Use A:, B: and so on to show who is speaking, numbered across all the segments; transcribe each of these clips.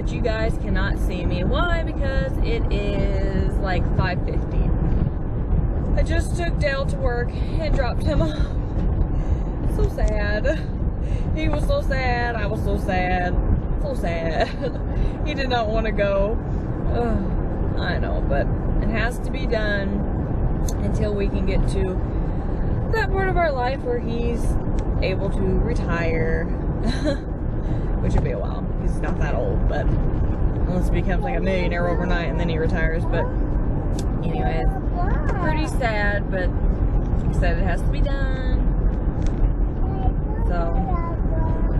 A: but you guys cannot see me. Why? Because it is like 5:50. I just took Dale to work and dropped him off. So sad. He was so sad. I was so sad. So sad. He did not want to go. Ugh, I know, but it has to be done until we can get to that part of our life where he's able to retire. Which will be a while. He's not that old, but unless he becomes like a millionaire overnight and then he retires. But anyways, pretty sad, but like I said, it has to be done. So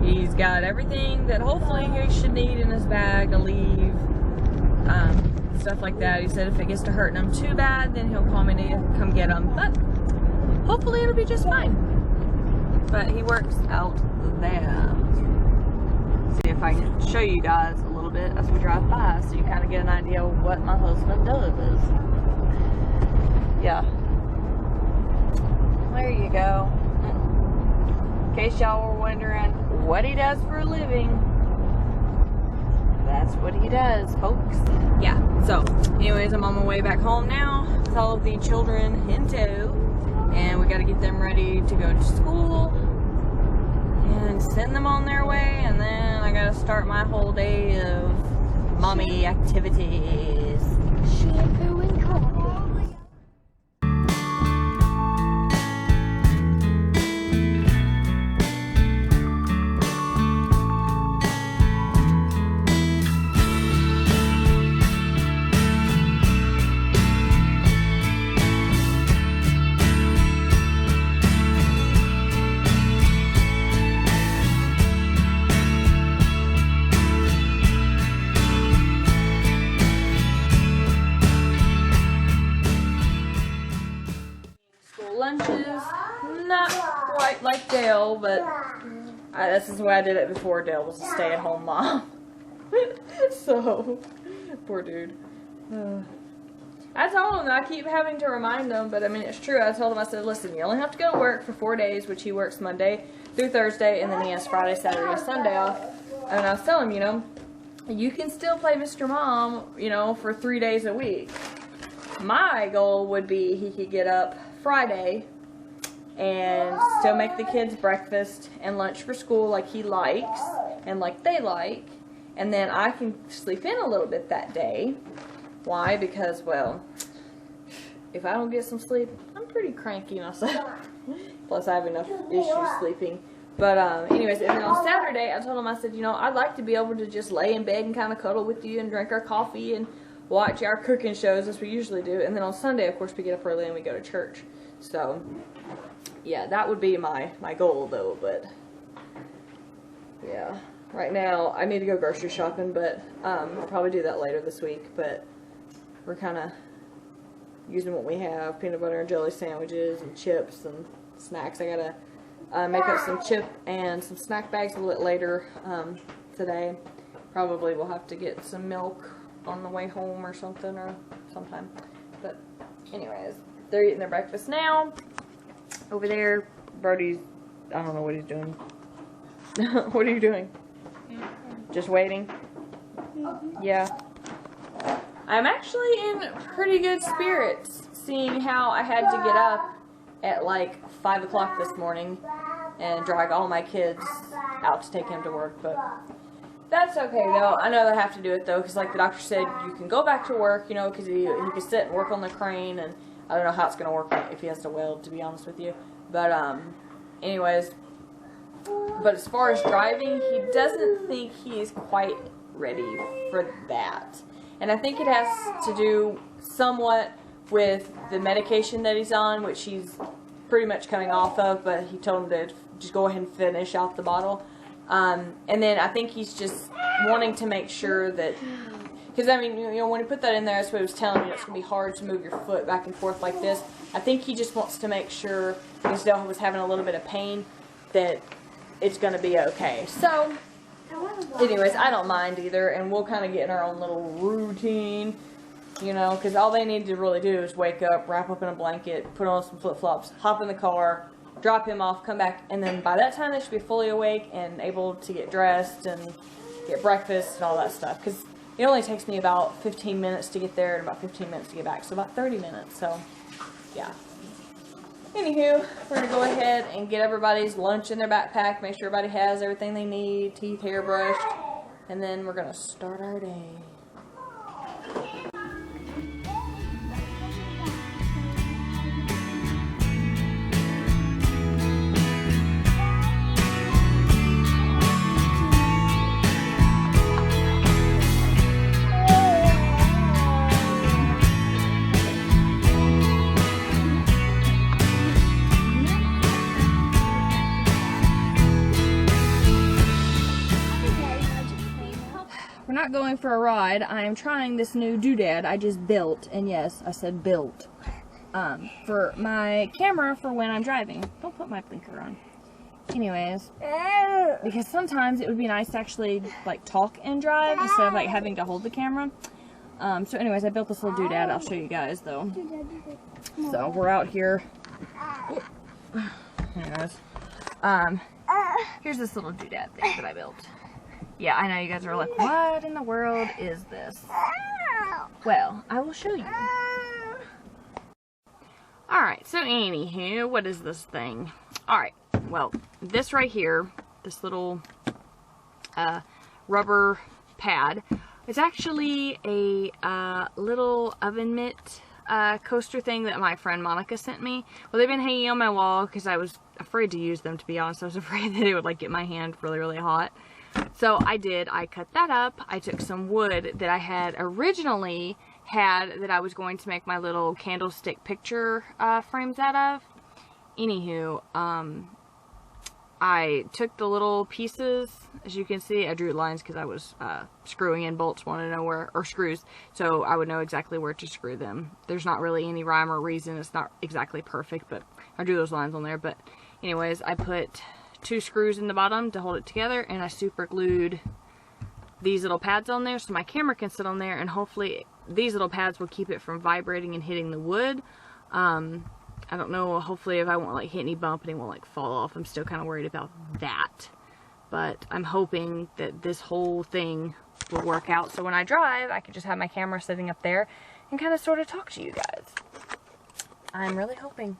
A: he's got everything that hopefully he should need in his bag to leave, stuff like that. He said if it gets to hurting him too bad, then he'll call me to come get him. But hopefully it'll be just fine. But he works out there. See if I can show you guys a little bit as we drive by, so you kind of get an idea of what my husband does. Yeah. There you go. In case y'all were wondering what he does for a living, that's what he does, folks. Yeah, so anyways, I'm on my way back home now with all of the children in tow, and we got to get them ready to go to school and send them on their way, and then I gotta start my whole day of mommy activities. Shampoo and coffee. Lunches, not quite like Dale, but this is the way I did it before. Dale was a stay-at-home mom. So, poor dude. I told him that I keep having to remind him, but I mean, it's true. I told him, I said, listen, you only have to go to work for 4 days, which he works Monday through Thursday, and then he has Friday, Saturday, and Sunday off. And I was telling him, you know, you can still play Mr. Mom, you know, for 3 days a week. My goal would be he could get up Friday and still make the kids breakfast and lunch for school like he likes and like they like, and then I can sleep in a little bit that day. Why? Because, well, if I don't get some sleep, I'm pretty cranky myself. Plus I have enough issues sleeping. But anyways, and then on Saturday I told him, I said, you know, I'd like to be able to just lay in bed and kind of cuddle with you and drink our coffee and watch our cooking shows as we usually do. And then on Sunday, of course, we get up early and we go to church. So, yeah, that would be my goal, though. But, yeah, right now, I need to go grocery shopping, but I'll probably do that later this week. But we're kind of using what we have, peanut butter and jelly sandwiches and chips and snacks. I got to make up some chip and some snack bags a little later today. Probably we'll have to get some milk on the way home or something, or sometime. But anyways, they're eating their breakfast now. Over there, Brody's, I don't know what he's doing. What are you doing? Just waiting? Yeah. I'm actually in pretty good spirits, seeing how I had to get up at like 5 o'clock this morning and drag all my kids out to take him to work, but that's okay, though. I know they have to do it, though, because like the doctor said, you can go back to work, you know, because he can sit and work on the crane, and I don't know how it's going to work if he has to weld, to be honest with you. But, anyways, but as far as driving, he doesn't think he's quite ready for that. And I think it has to do somewhat with the medication that he's on, which he's pretty much coming off of, but he told him to just go ahead and finish out the bottle. And then I think he's just wanting to make sure that, because I mean, you know, when he put that in there, that's what he was telling me, it's going to be hard to move your foot back and forth like this. I think he just wants to make sure, because Dale was having a little bit of pain, that it's going to be okay. So, anyways, I don't mind either, and we'll kind of get in our own little routine, you know, because all they need to really do is wake up, wrap up in a blanket, put on some flip-flops, hop in the car, drop him off, come back, and then by that time they should be fully awake and able to get dressed and get breakfast and all that stuff. Because it only takes me about 15 minutes to get there and about 15 minutes to get back. So about 30 minutes. So, yeah. Anywho, we're going to go ahead and get everybody's lunch in their backpack. Make sure everybody has everything they need. Teeth, hair brushed. And then we're going to start our day. We're not going for a ride. I am trying this new doodad I just built, and yes, I said built, for my camera for when I'm driving. Don't put my blinker on. Anyways, because sometimes it would be nice to actually like talk and drive instead of like having to hold the camera. So anyways, I built this little doodad. I'll show you guys though. So we're out here. Anyways, here's this little doodad thing that I built. Yeah, I know you guys are like, what in the world is this? Well, I will show you. Alright, so anywho, what is this thing? Alright, well, this right here, this little rubber pad, is actually a little oven mitt coaster thing that my friend Monica sent me. Well, they've been hanging on my wall because I was afraid to use them, to be honest. I was afraid that it would like get my hand really, really hot. So I cut that up. I took some wood that I had originally had that I was going to make my little candlestick picture frames out of. Anywho, I took the little pieces, as you can see. I drew lines because I was screwing in bolts, wanted to know where, or screws, so I would know exactly where to screw them. There's not really any rhyme or reason. It's not exactly perfect, but I drew those lines on there. But anyways, I put 2 screws in the bottom to hold it together, and I super glued these little pads on there so my camera can sit on there, and hopefully these little pads will keep it from vibrating and hitting the wood. I don't know, hopefully if I won't like hit any bump and it won't like fall off. I'm still kind of worried about that, but I'm hoping that this whole thing will work out so when I drive I can just have my camera sitting up there and kind of sort of talk to you guys. I'm really hoping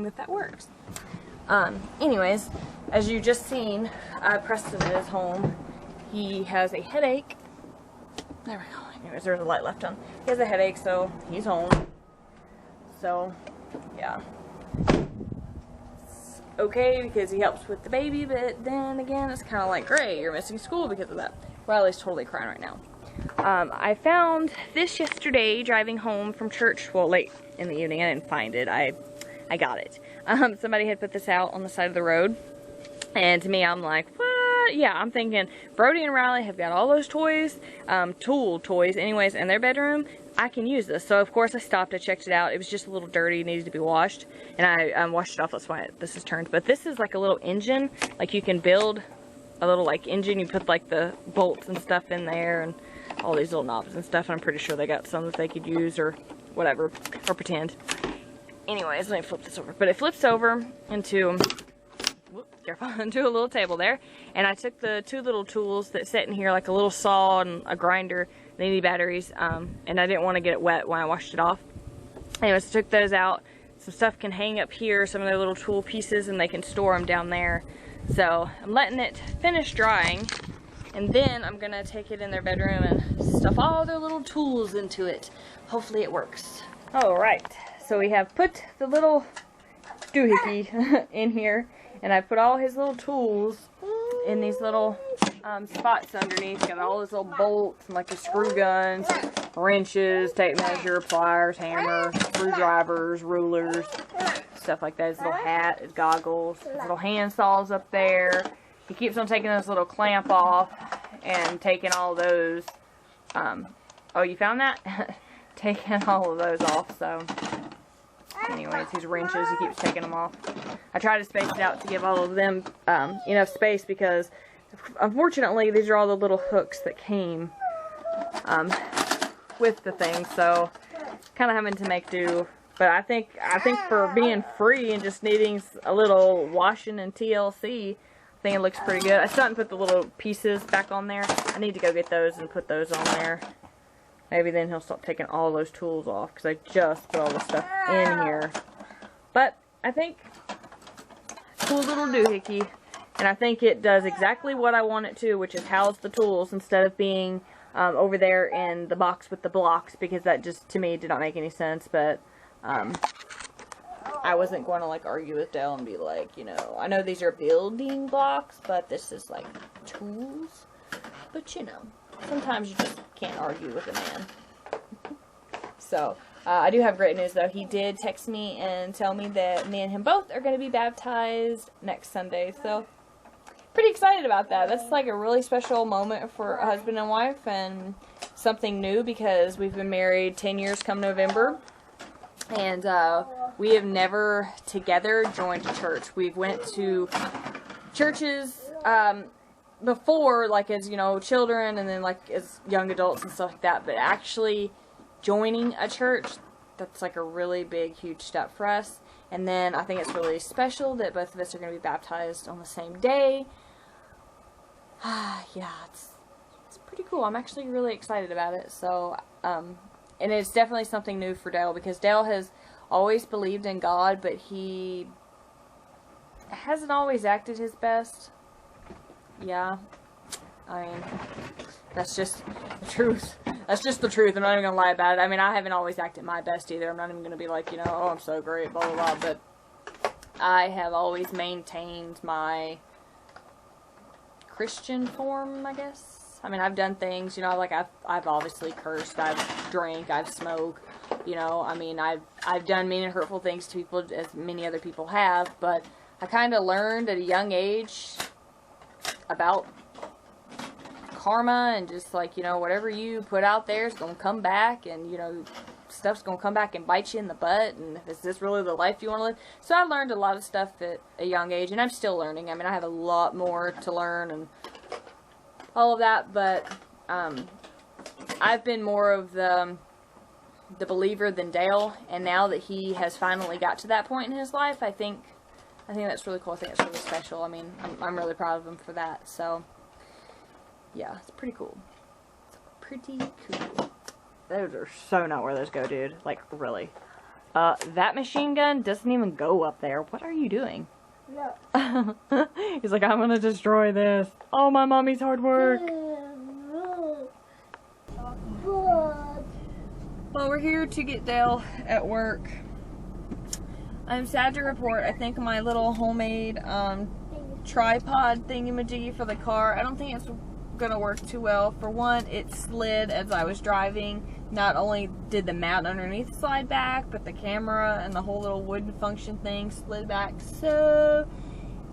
A: that that works. Anyways, as you just seen, Preston is home. He has a headache. There we go. Anyways, there's a light left on. He has a headache, so he's home. So, yeah. It's okay because he helps with the baby, but then again, it's kind of like, great, you're missing school because of that. Riley's totally crying right now. I found this yesterday driving home from church. Well, late in the evening. I didn't find it. I got it. Somebody had put this out on the side of the road, and to me, I'm like, what? Yeah, I'm thinking Brody and Riley have got all those toys, tool toys anyways, in their bedroom. I can use this. So of course I stopped, I checked it out. It was just a little dirty, needed to be washed, and I washed it off. That's why this is turned. But this is like a little engine. Like you can build a little like engine. You put like the bolts and stuff in there and all these little knobs and stuff. And I'm pretty sure they got some that they could use or whatever, or pretend. Anyways, let me flip this over. But it flips over into, careful, into a little table there. And I took the 2 little tools that sit in here, like a little saw and a grinder. They need batteries, and I didn't want to get it wet when I washed it off. Anyways, I took those out. Some stuff can hang up here, some of their little tool pieces, and they can store them down there. So I'm letting it finish drying, and then I'm gonna take it in their bedroom and stuff all their little tools into it. Hopefully it works. All right. So we have put the little doohickey in here, and I put all his little tools in these little spots underneath. Got all his little bolts and like his screw guns, wrenches, tape measure, pliers, hammer, screwdrivers, rulers, stuff like that. His little hat, his goggles, his little hand saws up there. He keeps on taking this little clamp off and taking all those. Oh, you found that? Taking all of those off, so anyways, these wrenches, he keeps taking them off. I try to space it out to give all of them enough space because unfortunately these are all the little hooks that came with the thing, so kind of having to make do. But I think for being free and just needing a little washing and TLC, I think it looks pretty good. I still haven't put the little pieces back on there. I need to go get those and put those on there. Maybe then he'll start taking all those tools off, because I just put all the stuff in here. But I think cool little doohickey, and I think it does exactly what I want it to, which is house the tools instead of being over there in the box with the blocks, because that just, to me, did not make any sense. But I wasn't going to, like, argue with Dale and be like, you know, I know these are building blocks, but this is, like, tools. But, you know, sometimes you just can't argue with a man. So, I do have great news, though. He did text me and tell me that me and him both are going to be baptized next Sunday. So, pretty excited about that. That's, like, a really special moment for a husband and wife, and something new, because we've been married 10 years come November. And we have never together joined a church. We've went to churches before, like, as, you know, children, and then, like, as young adults and stuff like that. But actually joining a church, that's, like, a really big, huge step for us. And then I think it's really special that both of us are going to be baptized on the same day. Yeah, it's pretty cool. I'm actually really excited about it. So, and it's definitely something new for Dale, because Dale has always believed in God, but he hasn't always acted his best. Yeah. I mean, that's just the truth. That's just the truth. I'm not even going to lie about it. I mean, I haven't always acted my best either. I'm not even going to be like, you know, oh, I'm so great, blah, blah, blah. But I have always maintained my Christian form, I guess. I mean, I've done things, you know, like I've obviously cursed, I've drank, I've smoked, you know, I mean, I've done mean and hurtful things to people, as many other people have, but I kind of learned at a young age about karma, and just, like, you know, whatever you put out there is going to come back, and, you know, stuff's going to come back and bite you in the butt, and is this really the life you want to live? So I learned a lot of stuff at a young age, and I'm still learning. I mean, I have a lot more to learn, and all of that, but I've been more of the believer than Dale, and now that he has finally got to that point in his life, I think that's really cool. I think it's really special. I mean, I'm really proud of him for that. So, yeah, it's pretty cool. It's pretty cool. Those are so not where those go, dude. Like, really. That machine gun doesn't even go up there. What are you doing? No. He's like, I'm gonna destroy this. Oh, my mommy's hard work. Well, we're here to get Dale at work. I'm sad to report, I think my little homemade tripod thingamajiggy for the car, I don't think it's gonna work too well. For one, it slid as I was driving. Not only did the mount underneath slide back, but the camera and the whole little wooden function thing slid back. So,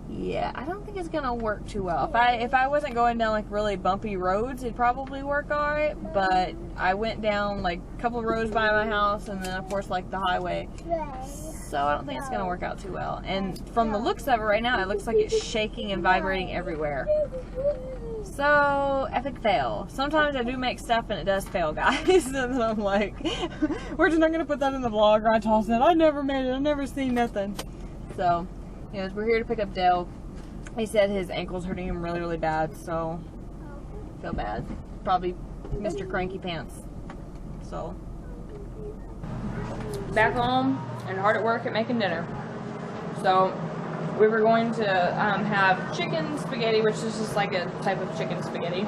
A: yeah, I don't think it's gonna work too well. If I wasn't going down, like, really bumpy roads, it'd probably work alright. But I went down, like, a couple of roads by my house, and then, of course, like, the highway. So I don't think it's gonna work out too well. And from the looks of it right now, it looks like it's shaking and vibrating everywhere. So, epic fail. Sometimes I do make stuff and it does fail, guys. And then I'm like, we're just not going to put that in the vlog, or I toss it. I never made it. I never seen nothing. So, anyways, we're here to pick up Dale. He said his ankle's hurting him really, really bad. So, feel bad. Probably Mr. Cranky Pants. So, back home and hard at work at making dinner. So, we were going to have chicken spaghetti, which is just like a type of chicken spaghetti.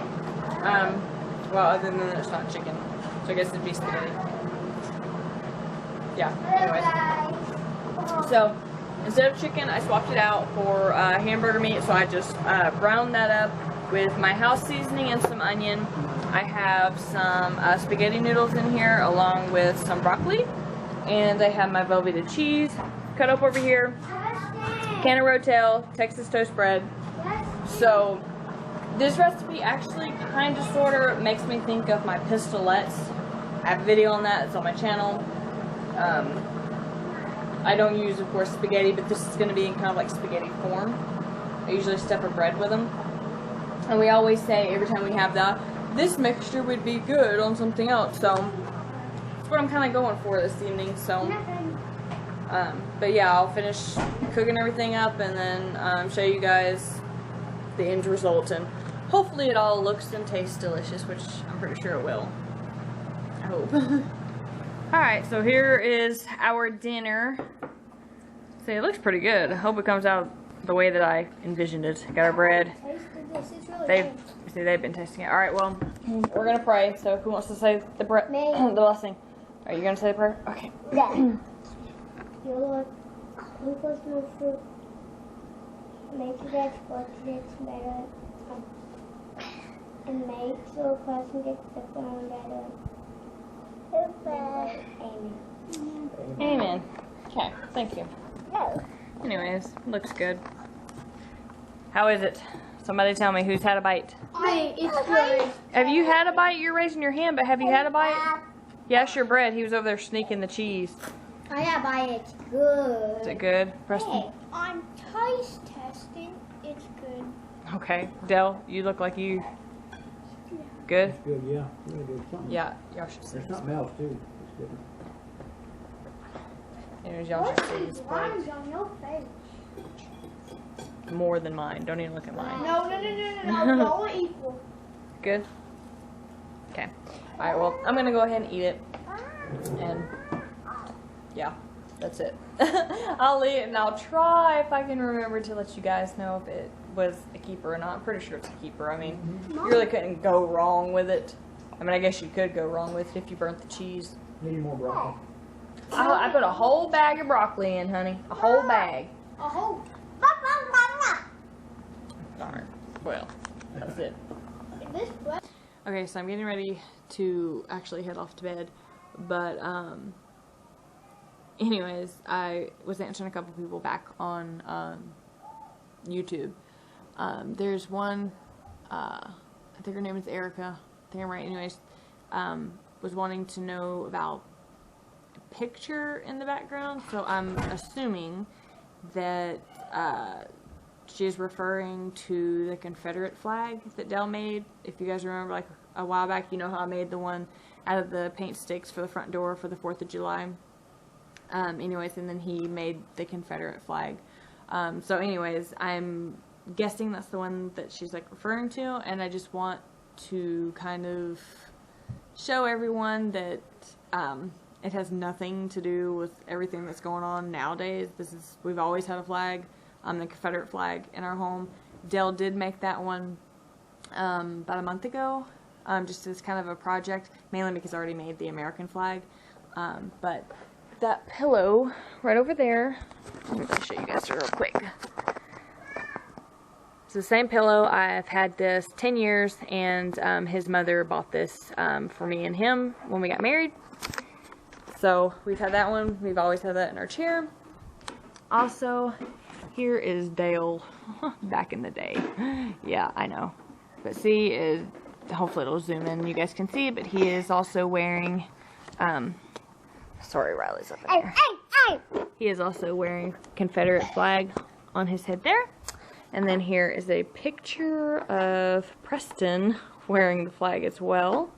A: Well, other than it's not chicken, so I guess it'd be spaghetti. Yeah, anyways. So, instead of chicken, I swapped it out for hamburger meat, so I just browned that up with my house seasoning and some onion. I have some spaghetti noodles in here, along with some broccoli, and I have my Velveeta cheese cut up over here. Can of Rotel, Texas toast bread. So this recipe actually kind of sort of makes me think of my pistolets. I have a video on that, it's on my channel. I don't use, of course, spaghetti, but this is going to be in kind of like spaghetti form. I usually stuff a bread with them. And we always say every time we have that, this mixture would be good on something else. So that's what I'm kind of going for this evening. So. But yeah, I'll finish cooking everything up and then show you guys the end result, and hopefully it all looks and tastes delicious, which I'm pretty sure it will. I hope. Alright, so here is our dinner. See, it looks pretty good. I hope it comes out the way that I envisioned it. Got our bread. They've been tasting it. Alright, well, we're gonna pray, so who wants to say the the blessing? Are you gonna say the prayer? Okay.
B: Yeah. Your Lord, give us more fruit. Make it as good as it's better. And make so a person gets the phone better. Amen.
A: Amen. Okay, thank you.
B: No.
A: Anyways, looks good. How is it? Somebody tell me who's had a bite.
B: It's good.
A: Have you had a bite? You're raising your hand, but have you had a bite? Yes, your bread. He was over there sneaking the cheese.
B: I have bite. It's good.
A: Is it good, Preston?
B: Hey, I'm taste testing. It's good.
A: Okay. Del, you look like you good?
C: It's good, yeah. Really good. Something.
A: Yeah, y'all should see
C: There's
A: this.
C: something else too. It's good.
A: Anyways, y'all should see this plate.
B: on your face?
A: More than mine. Don't even look at mine.
B: No. They're all equal.
A: Good? Okay. Alright, well, I'm gonna go ahead and eat it. And, yeah, that's it. I'll eat it and I'll try if I can remember to let you guys know if it was a keeper or not. I'm pretty sure it's a keeper. I mean, you really couldn't go wrong with it. I mean, I guess you could go wrong with it if you burnt the cheese.
C: Need more broccoli.
A: I put a whole bag of broccoli in, honey. A whole bag.
B: A whole.
A: Darn. Well, that's it.
B: This bread.
A: Okay, so I'm getting ready to actually head off to bed, but anyways, I was answering a couple people back on YouTube. There's one, I think her name is Erica, I think I'm right, anyways, was wanting to know about a picture in the background, so I'm assuming that she is referring to the Confederate flag that Del made. If you guys remember, like a while back, you know how I made the one out of the paint sticks for the front door for the 4th of July. Anyways, and then he made the Confederate flag. So anyways, I'm guessing that's the one that she's like referring to, and I just want to kind of show everyone that it has nothing to do with everything that's going on nowadays. We've always had a flag. The Confederate flag in our home. Del did make that one about a month ago, just as kind of a project, mainly because I already made the American flag. But that pillow right over there, let me show you guys real quick. It's the same pillow. I've had this 10 years, and his mother bought this for me and him when we got married. So we've had that one. We've always had that in our chair. Also, here is Dale back in the day. Yeah, I know. But see, hopefully it'll zoom in. You guys can see it, but he is also wearing, sorry, Riley's up in there. He is also wearing Confederate flag on his head there. And then here is a picture of Preston wearing the flag as well.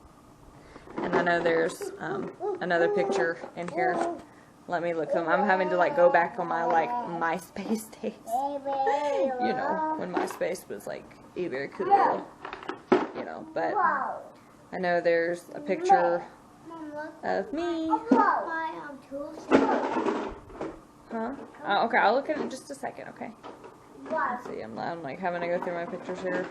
A: And I know there's another picture in here. Let me look them. I'm having to like go back on my like MySpace days. You know, when MySpace was like very cool. You know, but I know there's a picture of me. Huh? Okay, I'll look at it in just a second, okay? Let's see, I'm like having to go through my pictures here.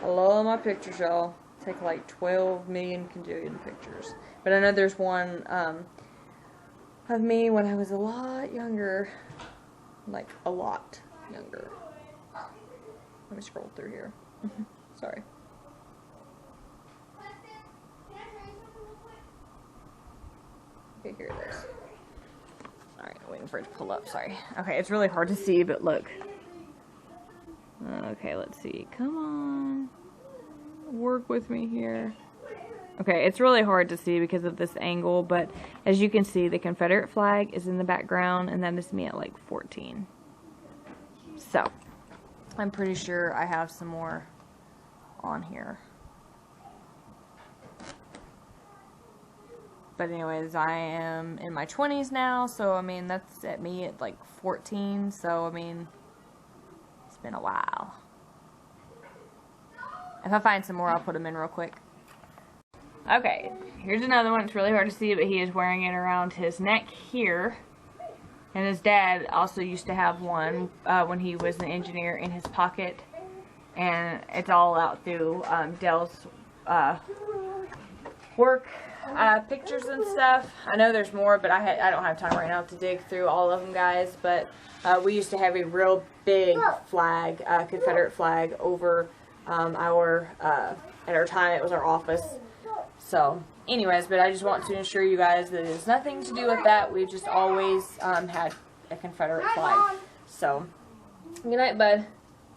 A: I love my pictures, y'all. Take like 12 million cajillion pictures. But I know there's one of me when I was a lot younger. Like, a lot younger. Let me scroll through here. Sorry. Okay, here it is. Alright, waiting for it to pull up, sorry. Okay, it's really hard to see, but look. Okay, let's see. Come on. Work with me here. Okay, it's really hard to see because of this angle, but as you can see, the Confederate flag is in the background, and that is me at like 14. So, I'm pretty sure I have some more on here. But anyways, I am in my 20s now, so I mean, that's at me at like 14, so I mean, it's been a while. If I find some more, I'll put them in real quick. Okay, here's another one. It's really hard to see, but he is wearing it around his neck here. And his dad also used to have one when he was an engineer in his pocket. And it's all out through Dell's work pictures and stuff. I know there's more, but I don't have time right now to dig through all of them, guys. But we used to have a real big flag, Confederate flag, over at our time it was our office. So, anyways, but I just want to assure you guys that it has nothing to do with that. We've just always had a Confederate flag. So, good night, bud.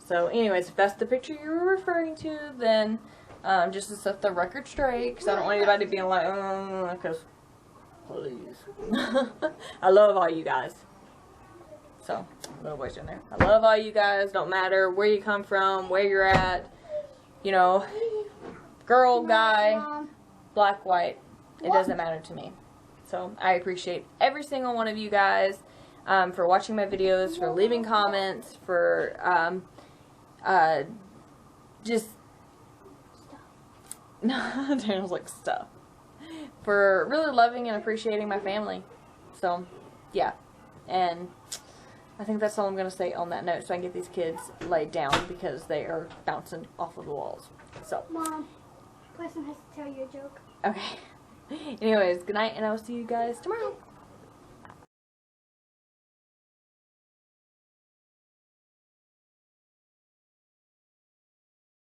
A: So, anyways, if that's the picture you were referring to, then just to set the record straight, because I don't want anybody being like, because, please. I love all you guys. So, little boy's in there. I love all you guys. Don't matter where you come from, where you're at, you know, girl, guy, black, white, it doesn't matter to me. So I appreciate every single one of you guys for watching my videos, for leaving comments, for just Daniel's like stuff, for really loving and appreciating my family. So yeah, and I think that's all I'm going to say on that note, so I can get these kids laid down because they are bouncing off of the walls. So
B: Mom, person has to tell you a joke.
A: okay. Anyways, good night, and I will see you guys tomorrow.